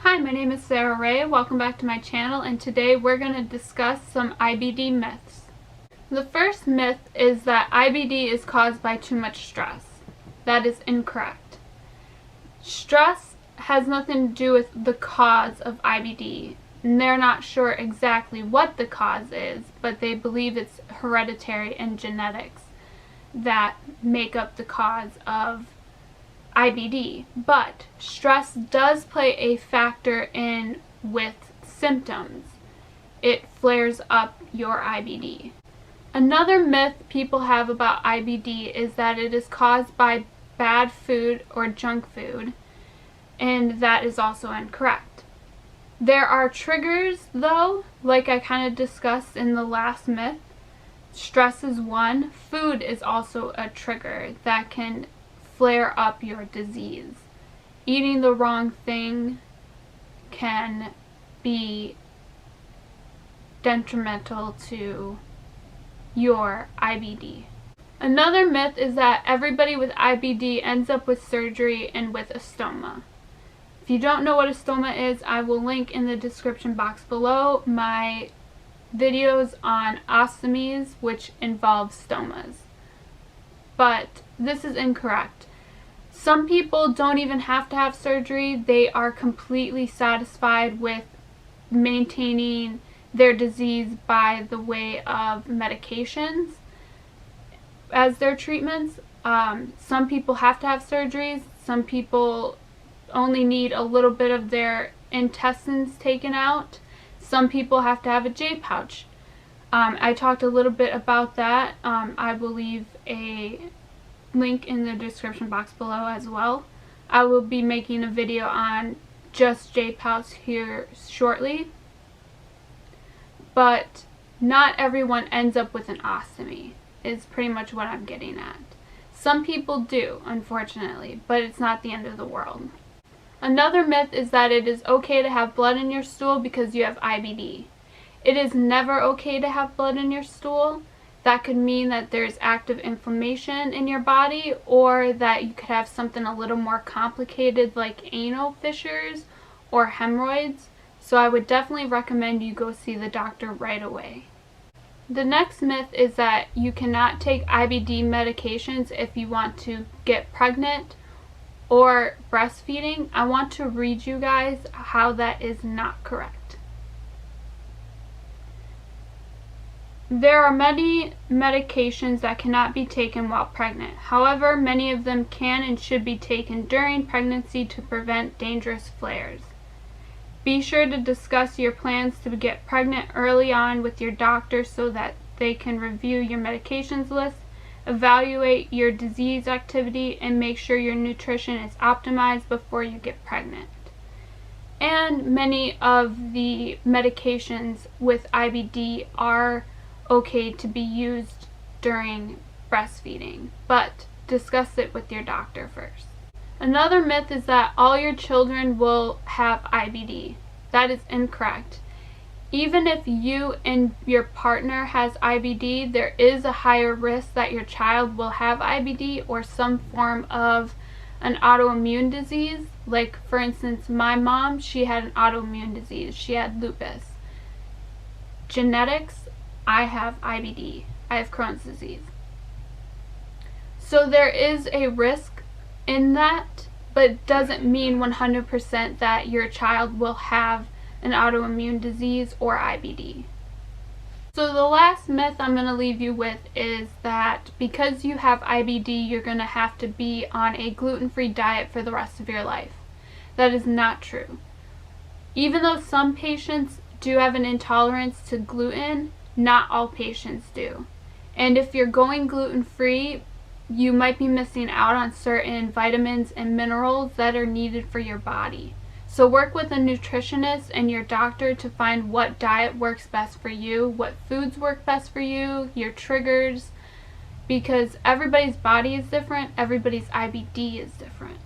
Hi, my name is Sarah Rae. Welcome back to my channel, and today we're going to discuss some IBD myths. The first myth is that IBD is caused by too much stress. That is incorrect. Stress has nothing to do with the cause of IBD, and they're not sure exactly what the cause is, but they believe it's hereditary and genetics that make up the cause of IBD. But stress does play a factor in with symptoms. It flares up your IBD. Another myth people have about IBD is that it is caused by bad food or junk food, and that is also incorrect. There are triggers though, like I kind of discussed in the last myth. Stress is one. Food is also a trigger that can flare up your disease. Eating the wrong thing can be detrimental to your IBD. Another myth is that everybody with IBD ends up with surgery and with a stoma. If you don't know what a stoma is, I will link in the description box below my videos on ostomies, which involve stomas. But this is incorrect. Some people don't even have to have surgery. They are completely satisfied with maintaining their disease by the way of medications as their treatments. Some people have to have surgeries. Some people only need a little bit of their intestines taken out. Some people have to have a J pouch. I talked a little bit about that. I will leave a link in the description box below as well. I will be making a video on just J pouch here shortly. But not everyone ends up with an ostomy, is pretty much what I'm getting at. Some people do, unfortunately, but it's not the end of the world. Another myth is that it is okay to have blood in your stool because you have IBD. It is never okay to have blood in your stool. That could mean that there's active inflammation in your body, or that you could have something a little more complicated like anal fissures or hemorrhoids. So I would definitely recommend you go see the doctor right away. The next myth is that you cannot take IBD medications if you want to get pregnant or breastfeeding. I want to read you guys how that is not correct. There are many medications that cannot be taken while pregnant. However, many of them can and should be taken during pregnancy to prevent dangerous flares. Be sure to discuss your plans to get pregnant early on with your doctor so that they can review your medications list, evaluate your disease activity, and make sure your nutrition is optimized before you get pregnant. And many of the medications with IBD are okay to be used during breastfeeding, but discuss it with your doctor first. Another myth is that all your children will have IBD. That is incorrect. Even if you and your partner has IBD, there is a higher risk that your child will have IBD or some form of an autoimmune disease. Like, for instance, my mom, she had an autoimmune disease. She had lupus. Genetics, I have IBD. I have Crohn's disease. So there is a risk in that, but it doesn't mean 100% that your child will have an autoimmune disease or IBD. So the last myth I'm going to leave you with is that because you have IBD, you're going to have to be on a gluten-free diet for the rest of your life. That is not true. Even though some patients do have an intolerance to gluten, not all patients do. And if you're going gluten-free, you might be missing out on certain vitamins and minerals that are needed for your body. So work with a nutritionist and your doctor to find what diet works best for you, what foods work best for you, your triggers, because everybody's body is different, everybody's IBD is different.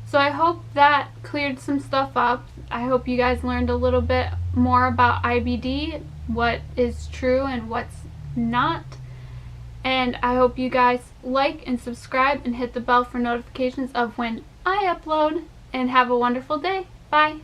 So I hope that cleared some stuff up. I hope you guys learned a little bit more about IBD, what is true and what's not. And I hope you guys like and subscribe and hit the bell for notifications of when I upload. and have a wonderful day. Bye!